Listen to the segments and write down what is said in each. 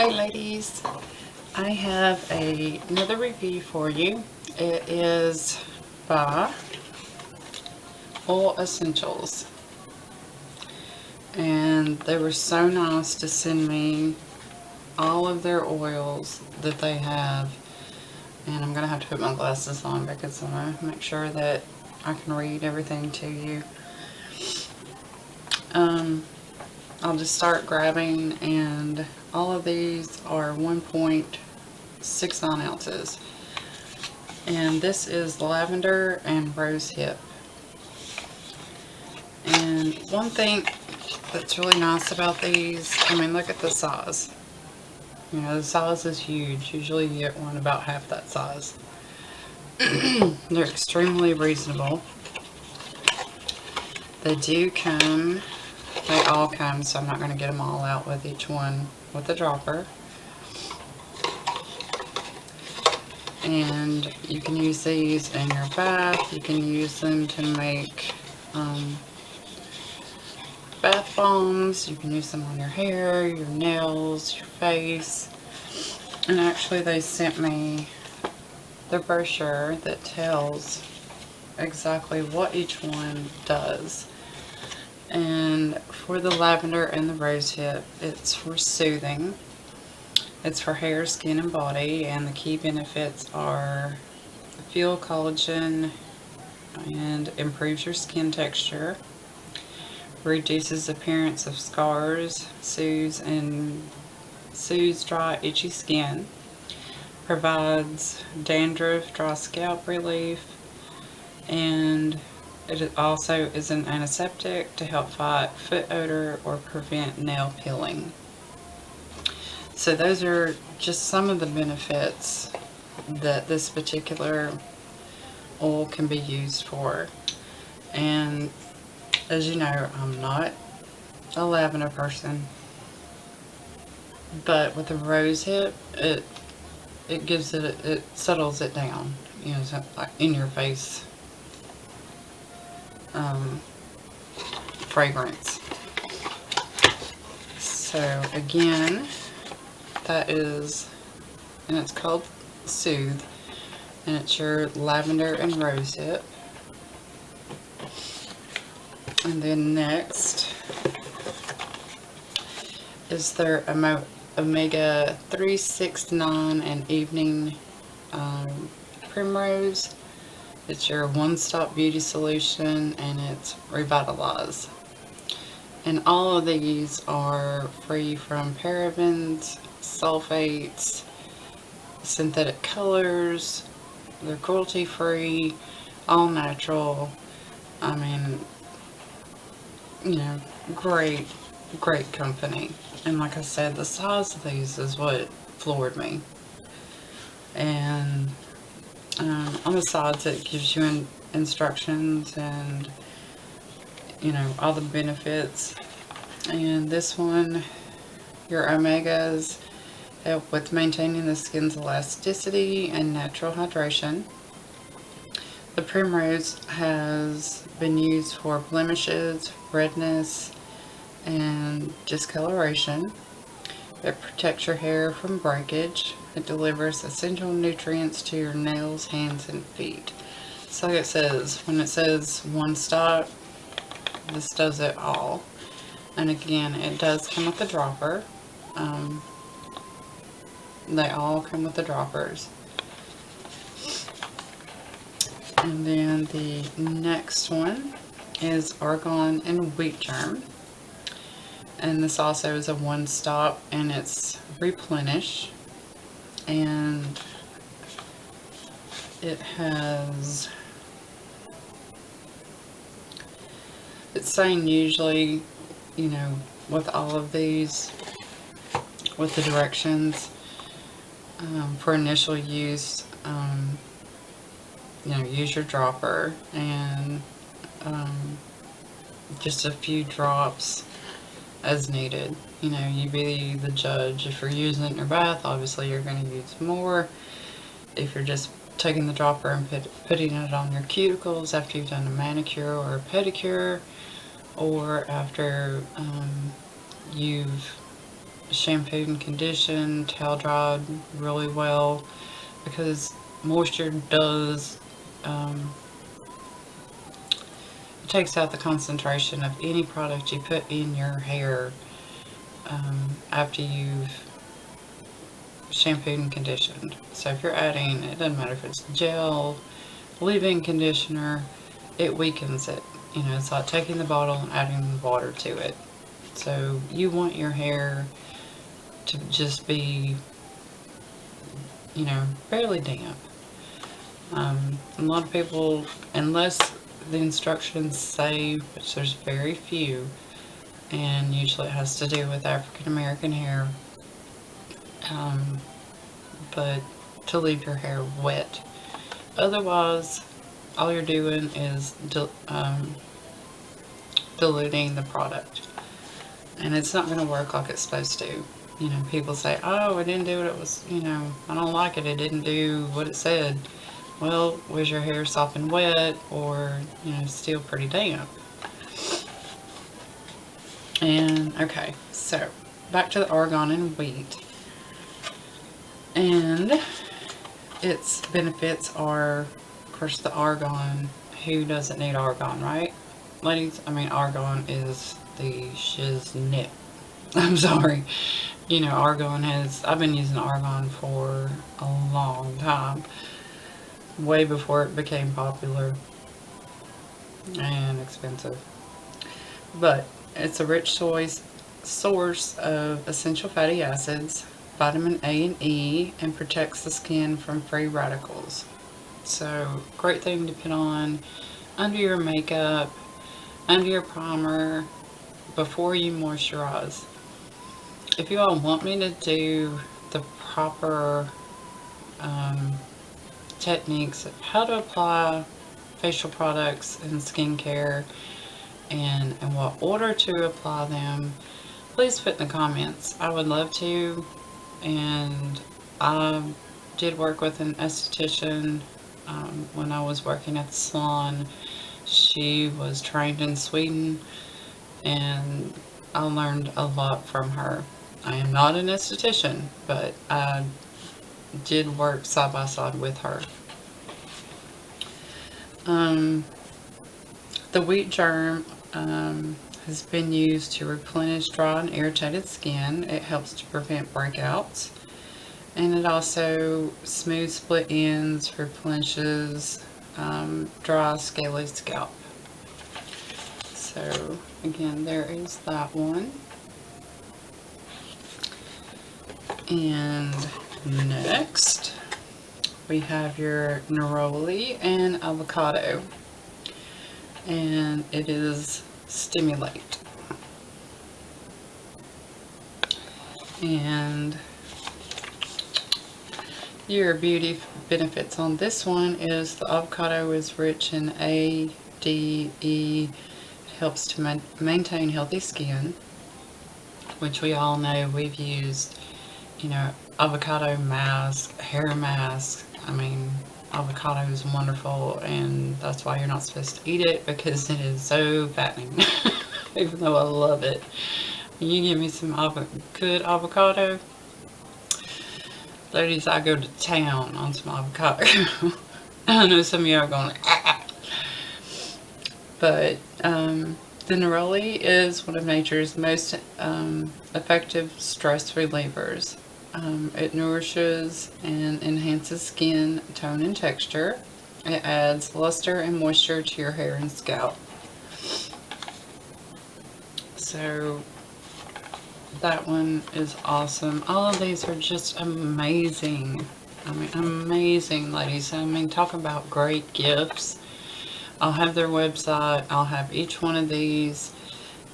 Hey ladies, I have another review for you. It is by Oil Essentials, and they were so nice to send me all of their oils that they have. And I'm going to have to put my glasses on because I want to make sure that I can read everything to you. I'll just start grabbing, and all of these are 1.69 ounces. And this is Lavender and Rosehip. And one thing that's really nice about these, I mean, look at the size. You know, the size is huge. Usually you get one about half that size. They're extremely reasonable. They do come, they all come, so I'm not going to get them all out with each one with a dropper. And you can use these in your bath. You can use them to make bath bombs. You can use them on your hair, your nails, your face. And actually they sent me the brochure that tells exactly what each one does. And for the lavender and the rosehip, it's for soothing. It's for hair, skin, and body, and the key benefits are fuel collagen and improves your skin texture, reduces appearance of scars, soothes dry, itchy skin, provides dandruff, dry scalp relief, and it also is an antiseptic to help fight foot odor or prevent nail peeling. So those are just some of the benefits that this particular oil can be used for. And as you know, I'm not a lavender person, but with the rosehip, it gives it settles it down. You know, it's like in your face fragrance. So again, that is, and it's called Soothe, and it's your lavender and rosehip. And then next is their omega 3, 6, 9 and evening Primrose. It's your one-stop beauty solution, and it's Revitalize. And all of these are free from parabens, sulfates, synthetic colors. They're cruelty-free, all natural. I mean, you know, great company. And like I said, the size of these is what floored me. And on the sides it gives you instructions and, you know, all the benefits. And this one, your omegas help with maintaining the skin's elasticity and natural hydration. The Primrose has been used for blemishes, redness, and discoloration. It protects your hair from breakage. It delivers essential nutrients to your nails, hands, and feet. So like it says, when it says one stop, this does it all. And again, it does come with a dropper. They all come with the droppers. And then the next one is Argan and Wheat Germ. And this also is a one-stop, and it's Replenish. And it has, it's saying usually, you know, with all of these, with the directions, for initial use, you know, use your dropper and just a few drops as needed. You know, you be the judge. If you're using it in your bath, obviously you're going to use more. If you're just taking the dropper and putting it on your cuticles after you've done a manicure or a pedicure, or after you've shampooed and conditioned, towel dried really well, because moisture does takes out the concentration of any product you put in your hair after you've shampooed and conditioned. So if you're adding, it doesn't matter if it's gel, leave-in conditioner, it weakens it. You know, it's like taking the bottle and adding water to it. So you want your hair to just be, you know, fairly damp. A lot of people, unless the instructions say, which there's very few, and usually it has to do with African American hair, but to leave your hair wet. Otherwise, all you're doing is diluting the product, and it's not going to work like it's supposed to. You know, people say, oh, it didn't do what it was, you know, I don't like it, it didn't do what it said. Well, was your hair soft and wet, or, you know, still pretty damp? And, okay, so, back to the argan and wheat. And its benefits are, of course, the argan. Who doesn't need argan, right? Ladies, I mean, argan is the shiznit. I'm sorry. You know, argan has, I've been using argan for a long time. Way before it became popular and expensive. But it's a rich source of essential fatty acids, vitamin A and E, and protects the skin from free radicals. So, great thing to put on under your makeup, under your primer, before you moisturize. If you all want me to do the proper techniques of how to apply facial products and skincare, and in what order to apply them, please put in the comments. I would love to. And I did work with an esthetician when I was working at the salon. She was trained in Sweden, and I learned a lot from her. I am not an esthetician, but I did work side by side with her. The wheat germ has been used to replenish dry and irritated skin. It helps to prevent breakouts, and it also smooths split ends, replenishes dry, scaly scalp. So again, there is that one. And next, we have your Neroli and Avocado, and it is Stimulate. And your beauty benefits on this one is the avocado is rich in A, D, E. It helps to maintain healthy skin, which we all know. We've used, you know, avocado mask, hair mask. I mean, avocado is wonderful, and that's why you're not supposed to eat it, because it is so fattening. Even though I love it. You give me some good avocado, ladies, I go to town on some avocado. I know some of you are going, ah. But the neroli is one of nature's most effective stress relievers. It nourishes and enhances skin tone and texture. It adds luster and moisture to your hair and scalp. So that one is awesome. All of these are just amazing. I mean, amazing, ladies. I mean, talk about great gifts. I'll have their website. I'll have each one of these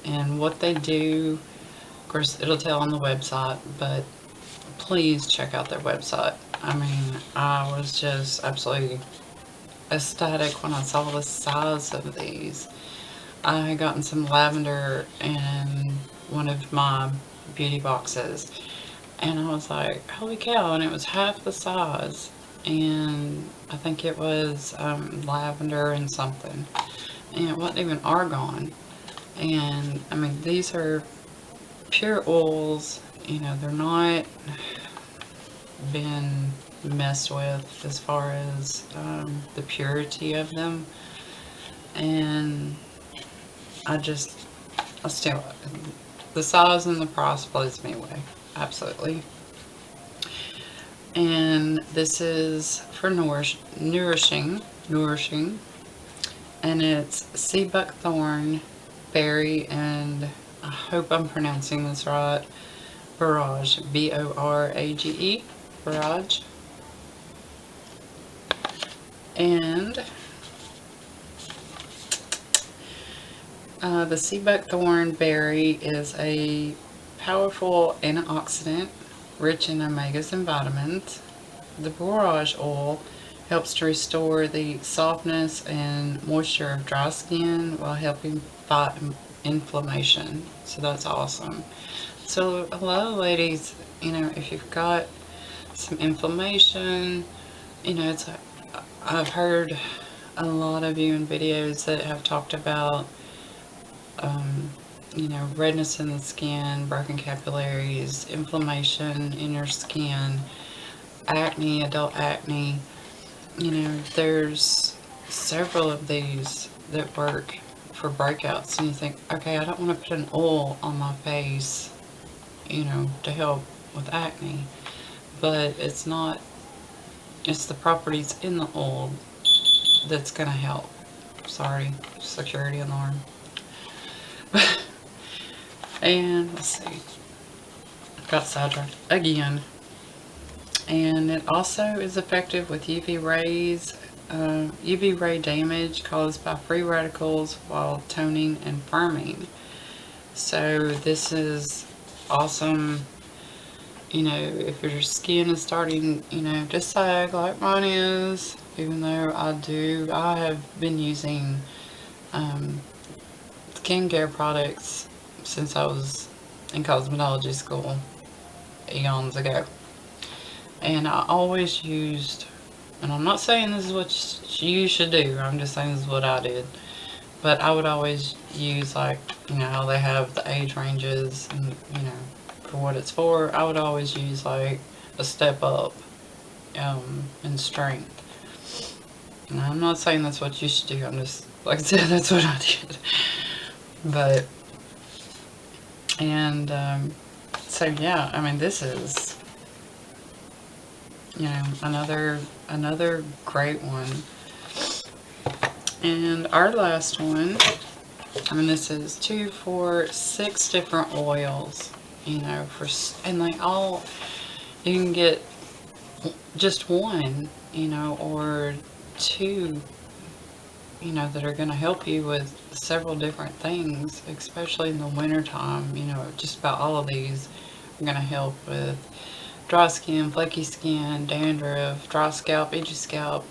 and what they do. Of course, it'll tell on the website, but please check out their website. I mean, I was just absolutely ecstatic when I saw the size of these. I had gotten some lavender in one of my beauty boxes, and I was like, holy cow, and it was half the size, and I think it was lavender and something, and it wasn't even argan. And I mean, these are pure oils you know, they're not been messed with as far as the purity of them. And I still, the size and the price blows me away, absolutely. And this is for nourishing, and it's Seabuckthorn, berry, and I hope I'm pronouncing this right, Borage, B-O-R-A-G-E, Borage. And the Seabuckthorn berry is a powerful antioxidant rich in omegas and vitamins. The borage oil helps to restore the softness and moisture of dry skin while helping fight inflammation. So that's awesome. So a lot of ladies, you know, if you've got some inflammation, you know, I've heard a lot of you in videos that have talked about you know, redness in the skin, broken capillaries, inflammation in your skin, acne, adult acne. You know, there's several of these that work for breakouts, and you think, okay, I don't want to put an oil on my face, you know, to help with acne, but it's not, it's the properties in the oil that's going to help. Sorry, security alarm. And let's see, got sidetracked again. And it also is effective with UV rays, UV ray damage caused by free radicals while toning and firming. So this is awesome, you know, if your skin is starting, you know, to sag like mine is, even though I have been using skincare products since I was in cosmetology school eons ago. And I always used, and I'm not saying this is what you should do, I'm just saying this is what I did, but I would always use, like, you know, how they have the age ranges and, you know, for what it's for, I would always use like a step up in strength. And I'm not saying that's what you should do, I'm just, like I said, that's what I did. But, and so yeah, I mean, this is, you know, another great one. And our last one, I mean, this is 2, 4, 6 different oils, you know, and they all, you can get just one, you know, or two, you know, that are going to help you with several different things, especially in the winter time. You know, just about all of these are going to help with dry skin, flaky skin, dandruff, dry scalp, itchy scalp.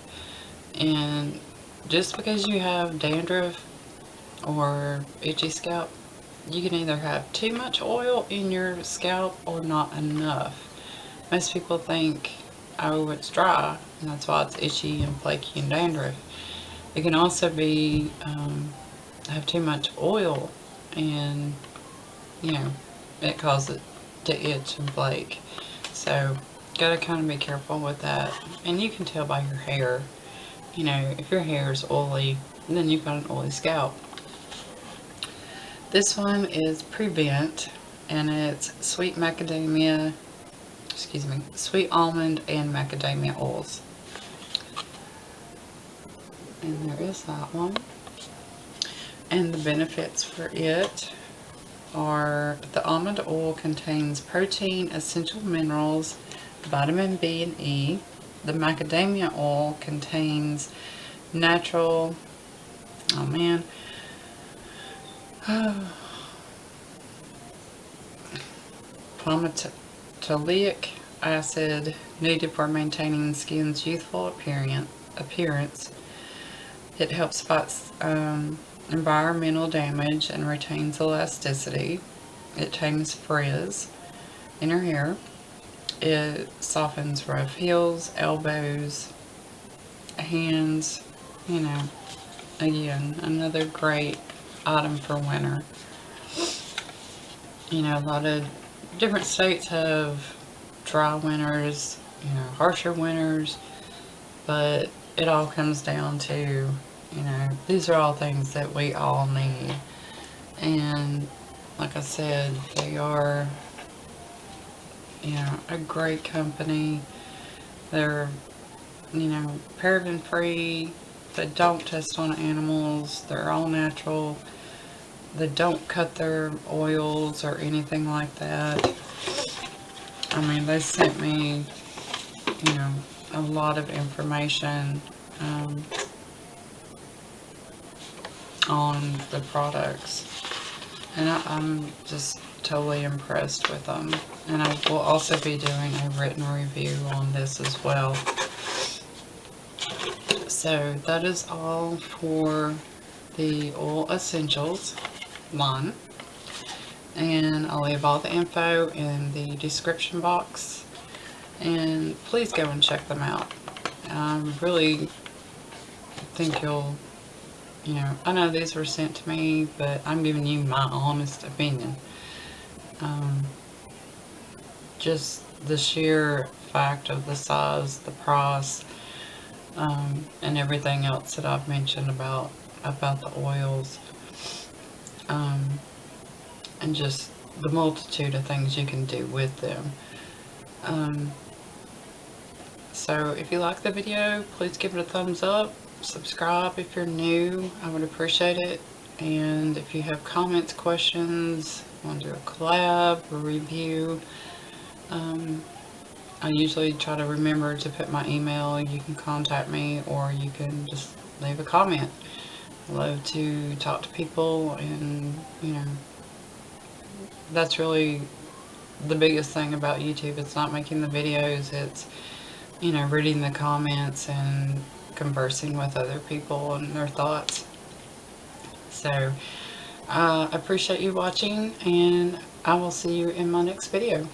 And just because you have dandruff or itchy scalp, you can either have too much oil in your scalp or not enough. Most people think, oh, it's dry, and that's why it's itchy and flaky and dandruff. It can also be have too much oil, and you know, it causes it to itch and flake. So gotta kind of be careful with that. And you can tell by your hair, you know, if your hair is oily, then you've got an oily scalp. This one is Prevent, and it's sweet macadamia, sweet almond and macadamia oils. And there is that one. And the benefits for it are the almond oil contains protein, essential minerals, vitamin B and E. The macadamia oil contains natural, palmitoleic acid needed for maintaining skin's youthful appearance. It helps fight environmental damage and retains elasticity. It tames frizz in your hair. It softens rough heels, elbows, hands. You know, again, another great item for winter. You know, a lot of different states have dry winters, you know, harsher winters, but it all comes down to, you know, these are all things that we all need. And like I said, they are, you know, a great company. They're, you know, paraben free. They don't test on animals. They're all natural. They don't cut their oils or anything like that. I mean, they sent me, you know, a lot of information on the products. And I'm just totally impressed with them. And I will also be doing a written review on this as well. So that is all for the Oil Essentials line. And I'll leave all the info in the description box. And please go and check them out. I really think you'll, you know, I know these were sent to me, but I'm giving you my honest opinion. Just the sheer fact of the size, the price, and everything else that I've mentioned about the oils, and just the multitude of things you can do with them. So if you like the video, please give it a thumbs up. Subscribe if you're new. I would appreciate it. And if you have comments, questions, want to do a collab or review, I usually try to remember to put my email. You can contact me, or you can just leave a comment. I love to talk to people, and you know, that's really the biggest thing about YouTube. It's not making the videos, it's, you know, reading the comments and conversing with other people and their thoughts. So I appreciate you watching, and I will see you in my next video.